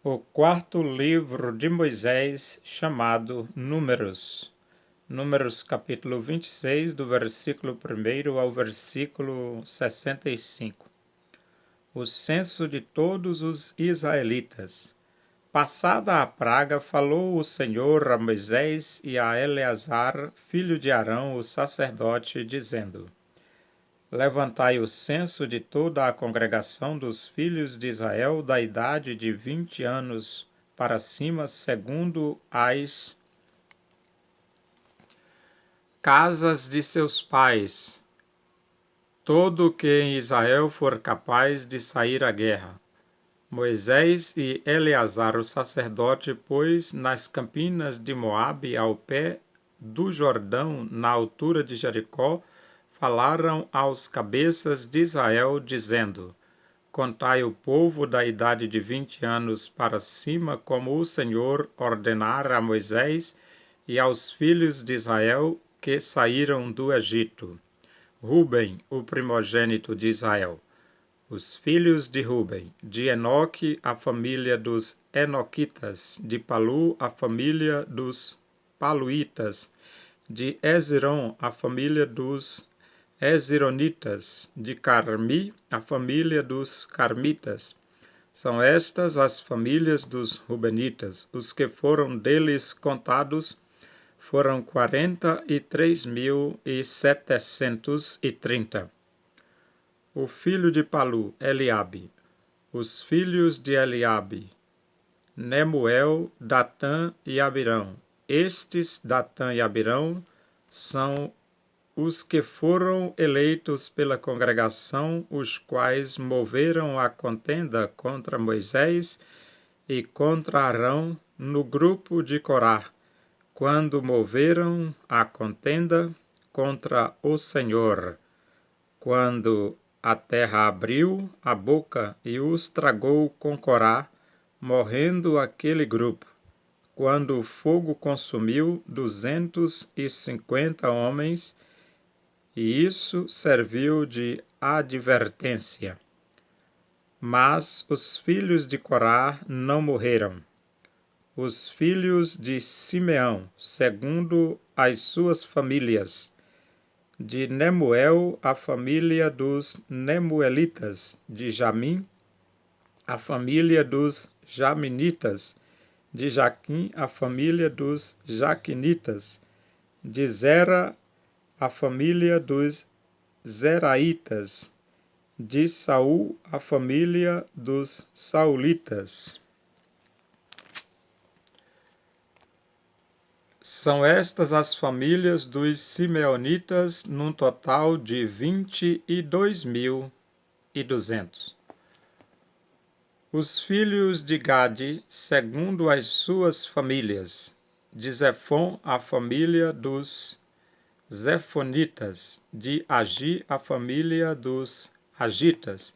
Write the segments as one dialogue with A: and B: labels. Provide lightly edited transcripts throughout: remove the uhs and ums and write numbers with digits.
A: O quarto livro de Moisés, chamado Números. Números capítulo 26, do versículo 1 ao versículo 65. O censo de todos os israelitas. Passada a praga, falou o Senhor a Moisés e a Eleazar, filho de Arão, o sacerdote, dizendo: Levantai o censo de toda a congregação dos filhos de Israel da idade de 20 anos para cima, segundo as casas de seus pais, todo que em Israel for capaz de sair à guerra. Moisés e Eleazar o sacerdote, pois, nas campinas de Moabe, ao pé do Jordão, na altura de Jericó, falaram aos cabeças de Israel, dizendo: Contai o povo da idade de 20 anos para cima, como o Senhor ordenara a Moisés e aos filhos de Israel que saíram do Egito. Ruben, o primogênito de Israel. Os filhos de Ruben: de Enoque, a família dos Enoquitas; de Palu, a família dos Paluitas; de Hezron, a família dos Hezronitas; de Carmi, a família dos Carmitas. São estas as famílias dos Rubenitas. Os que foram deles contados foram 43.730. O filho de Palu, Eliabe. Os filhos de Eliabe: Nemuel, Datã e Abirão. Estes, Datã e Abirão, são os que foram eleitos pela congregação, os quais moveram a contenda contra Moisés e contra Arão no grupo de Corá, quando moveram a contenda contra o Senhor, quando a terra abriu a boca e os tragou com Corá, morrendo aquele grupo, quando o fogo consumiu 250 homens, e isso serviu de advertência. Mas os filhos de Corá não morreram. Os filhos de Simeão, segundo as suas famílias: de Nemuel, a família dos Nemuelitas; de Jamim, a família dos Jaminitas; de Jaquim, a família dos Jaquinitas; de Zera, a família dos Zeraitas; de Saul, a família dos Saulitas. São estas as famílias dos simeonitas, num total de 22.200. Os filhos de Gade, segundo as suas famílias: de Zefon, a família dos Zefonitas; de Agi, a família dos Agitas;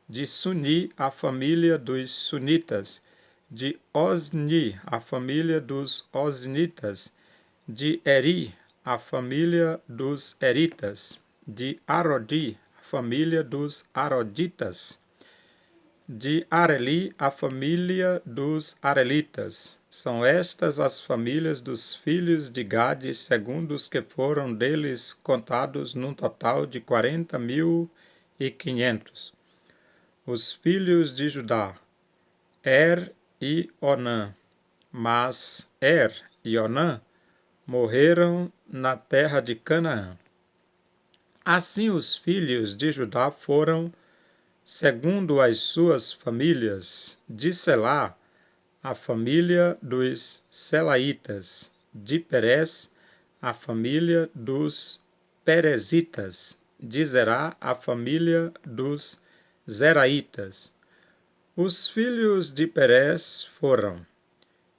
A: de Suni, a família dos Sunitas; de Osni, a família dos Osnitas; de Eri, a família dos Eritas; de Arodi, a família dos Aroditas; de Areli, a família dos Arelitas. São estas as famílias dos filhos de Gade, segundo os que foram deles contados, num total de 40.500. Os filhos de Judá: e Onã. Mas e Onã morreram na terra de Canaã. Assim os filhos de Judá foram, segundo as suas famílias: de Selá, a família dos Selaitas; de Perez, a família dos Perezitas; de Zerá, a família dos Zeraitas. Os filhos de Perez foram: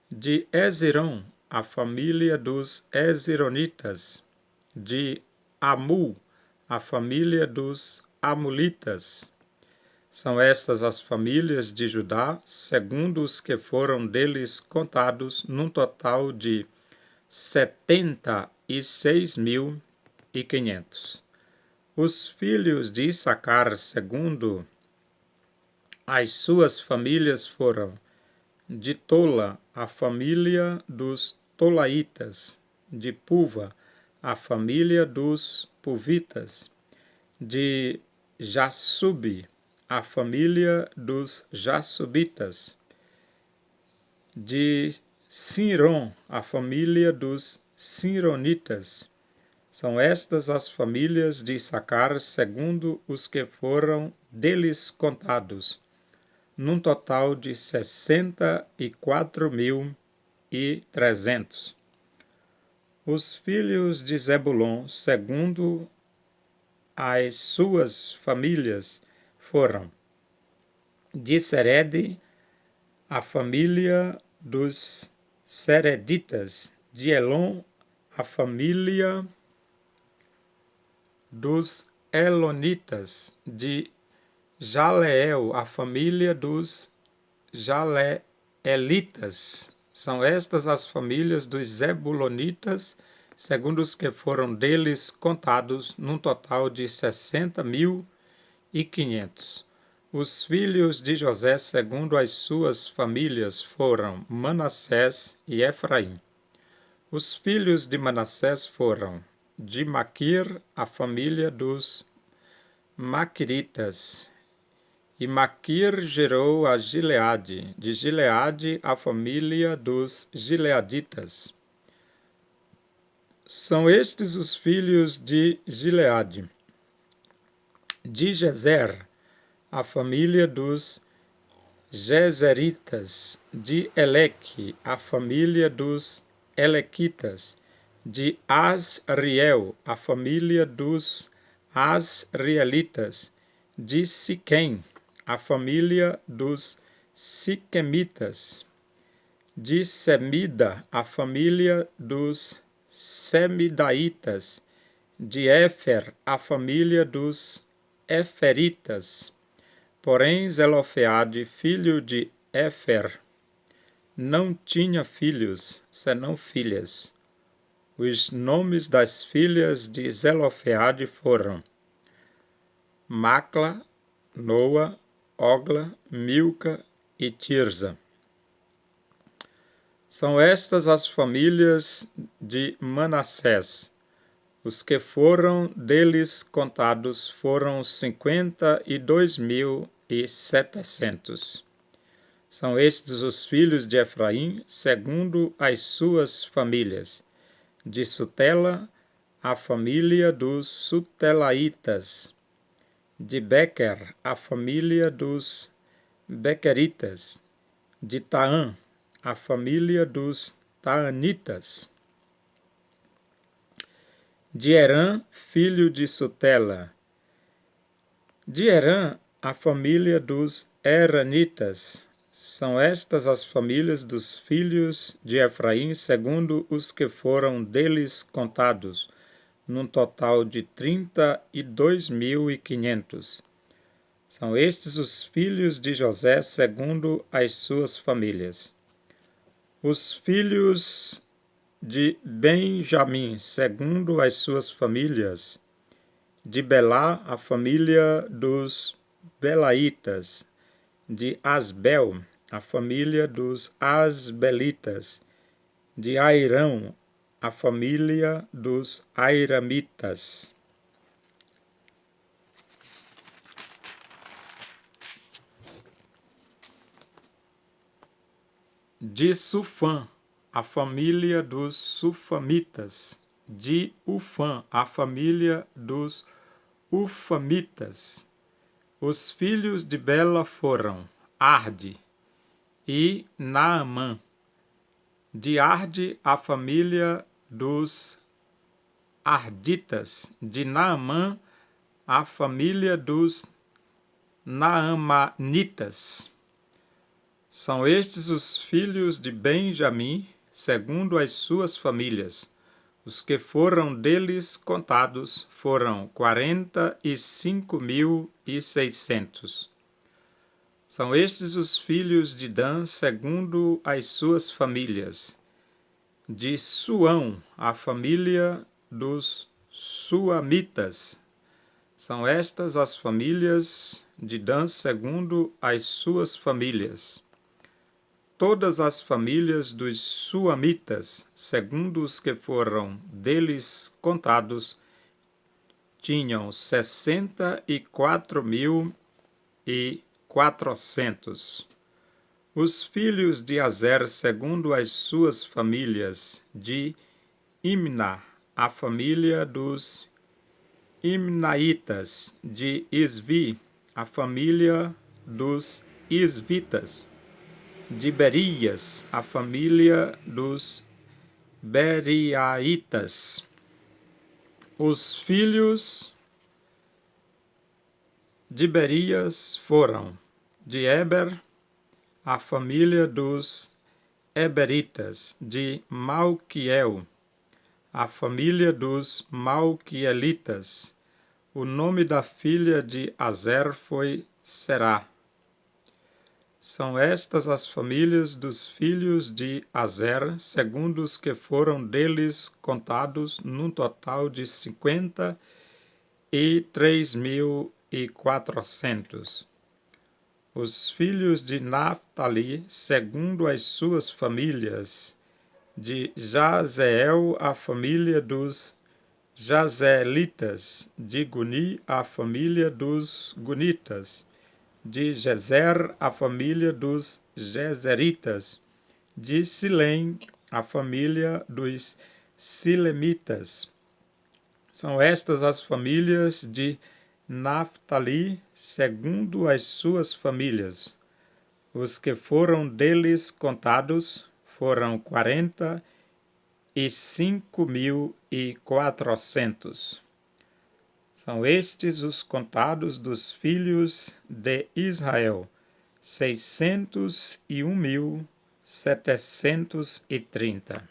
A: de Hezron, a família dos Hezronitas; de Amu, a família dos Amulitas. São estas as famílias de Judá, segundo os que foram deles contados, num total de 76.500. Os filhos de Issacar, segundo as suas famílias, foram: De Tola, a família dos Tolaitas. De Puva, a família dos Puvitas. De Jassube, a família dos Jassubitas. De Sinron, a família dos Sinronitas. São estas as famílias de Issacar, segundo os que foram deles contados, num total de 64.300. Os filhos de Zebulon, segundo as suas famílias, foram: de Serede, a família dos Sereditas; de Elon, a família dos Elonitas; de Jaleel, a família dos Jaleelitas. São estas as famílias dos Zebulonitas, segundo os que foram deles contados, num total de 60.500. Os filhos de José, segundo as suas famílias, foram Manassés e Efraim. Os filhos de Manassés foram: de Maquir, a família dos Maquiritas. E Maquir gerou a Gileade; de Gileade, a família dos Gileaditas. São estes os filhos de Gileade. De Jezer, a família dos Jezeritas; de Eleque, a família dos Elequitas; de Asriel, a família dos Asrielitas; de Siquém, a família dos Siquemitas; de Semida, a família dos Semidaitas; de Éfer, a família dos Eferitas. Porém, Zelofeade, filho de Éfer, não tinha filhos, senão filhas. Os nomes das filhas de Zelofeade foram Macla, Noa, Ogla, Milca e Tirza. São estas as famílias de Manassés. Os que foram deles contados foram 52.700. São estes os filhos de Efraim, segundo as suas famílias. De Sutela, a família dos Sutelaitas; de Bequer, a família dos Bequeritas; de Taã, a família dos Taanitas; de Herã, filho de Sutela; de Herã, a família dos Heranitas. São estas as famílias dos filhos de Efraim, segundo os que foram deles contados, num total de 32.500. São estes os filhos de José, segundo as suas famílias. Os filhos de Benjamim, segundo as suas famílias: de Belá, a família dos Belaitas; de Asbel, a família dos Asbelitas; de Airão, a família dos Airamitas. De Sufã, a família dos Sufamitas; de Ufã, a família dos Ufamitas. Os filhos de Bela foram Arde e Naamã; de Arde, a família dos Arditas; de Naamã, a família dos Naamanitas. São estes os filhos de Benjamim, segundo as suas famílias. Os que foram deles contados foram 45.600. São estes os filhos de Dan, segundo as suas famílias. De Suão, a família dos Suamitas. São estas as famílias de Dan, segundo as suas famílias. todas as famílias dos suamitas, segundo os que foram deles contados, tinham 64.400. Os filhos de Azer, segundo as suas famílias, de Imna, a família dos Imnaitas, de Isvi, a família dos Isvitas, de Berias, a família dos Beriaitas. Os filhos de Berias foram de Eber, a família dos Eberitas, de Malquiel, a família dos Malquielitas. O nome da filha de Azer foi Será. São estas as famílias dos filhos de Azer, segundo os que foram deles contados, num total de 53.400. Os filhos de Naftali, segundo as suas famílias, de Jazeel, a família dos Jazeelitas, de Guni, a família dos Gunitas, de Jezer, a família dos Jezeritas, de Silém, a família dos Silemitas. São estas as famílias de Naftali, segundo as suas famílias. Os que foram deles contados foram 45.400. São estes os contados dos filhos de Israel, 601.730.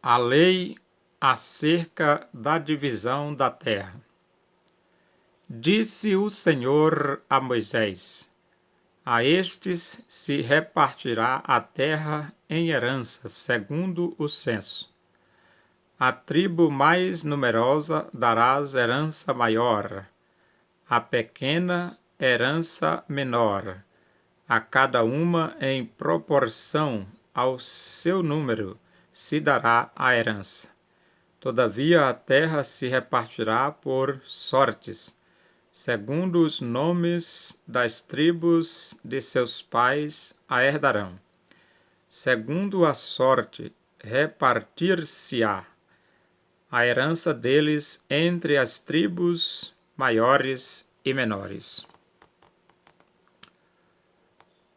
A: A lei acerca da divisão da terra. Disse o Senhor a Moisés: a estes se repartirá a terra em herança, segundo o censo. À tribo mais numerosa darás herança maior, à pequena herança menor, a cada uma em proporção ao seu número se dará a herança. Todavia a terra se repartirá por sortes, segundo os nomes das tribos de seus pais a herdarão. Segundo a sorte repartir-se-á a herança deles entre as tribos maiores e menores.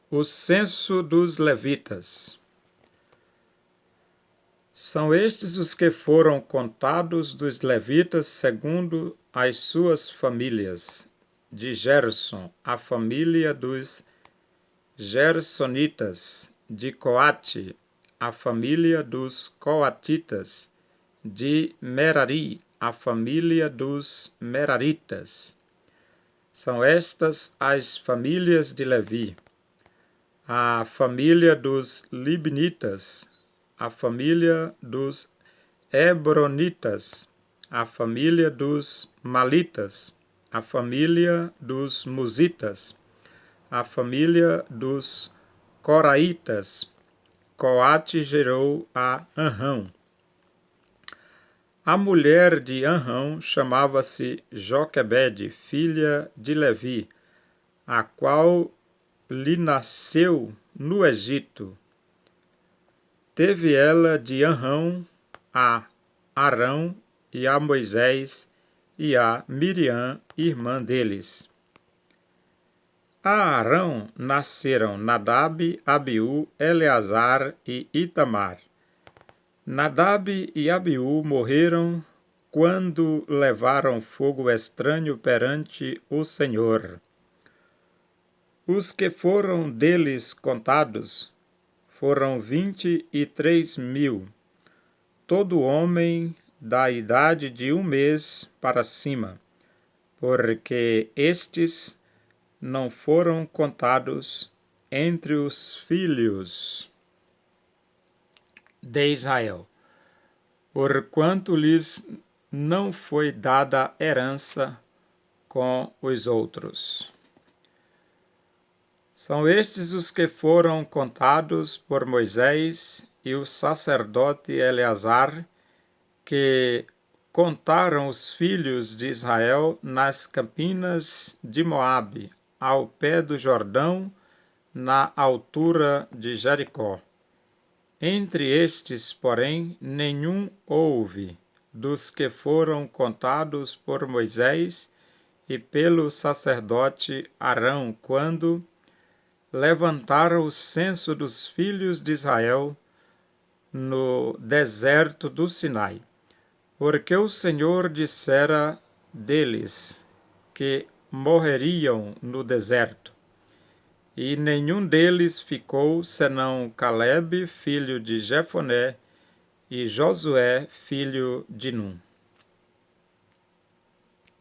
A: O censo dos levitas. São estes os que foram contados dos levitas segundo as suas famílias. De Gerson, a família dos Gersonitas. De Coate, a família dos Coatitas. De Merari, a família dos Meraritas. São estas as famílias de Levi. A família dos Libnitas, a família dos Hebronitas, a família dos Malitas, a família dos Musitas, a família dos Coraitas. Coate gerou a Anrão. A mulher de Anrão chamava-se Joquebede, filha de Levi, a qual lhe nasceu no Egito. Teve ela de Anrão a Arão e a Moisés e a Miriam, irmã deles. A Arão nasceram Nadab, Abiú, Eleazar e Itamar. Nadab e Abiú morreram quando levaram fogo estranho perante o Senhor. Os que foram deles contados foram 23.000, todo homem da idade de 1 mês para cima, porque estes não foram contados entre os filhos de Israel, porquanto lhes não foi dada herança com os outros. São estes os que foram contados por Moisés e o sacerdote Eleazar, que contaram os filhos de Israel nas campinas de Moabe, ao pé do Jordão, na altura de Jericó. Entre estes, porém, nenhum houve dos que foram contados por Moisés e pelo sacerdote Arão, quando levantaram o censo dos filhos de Israel no deserto do Sinai, porque o Senhor dissera deles que morreriam no deserto. E nenhum deles ficou, senão Calebe, filho de Jefoné, e Josué, filho de Num.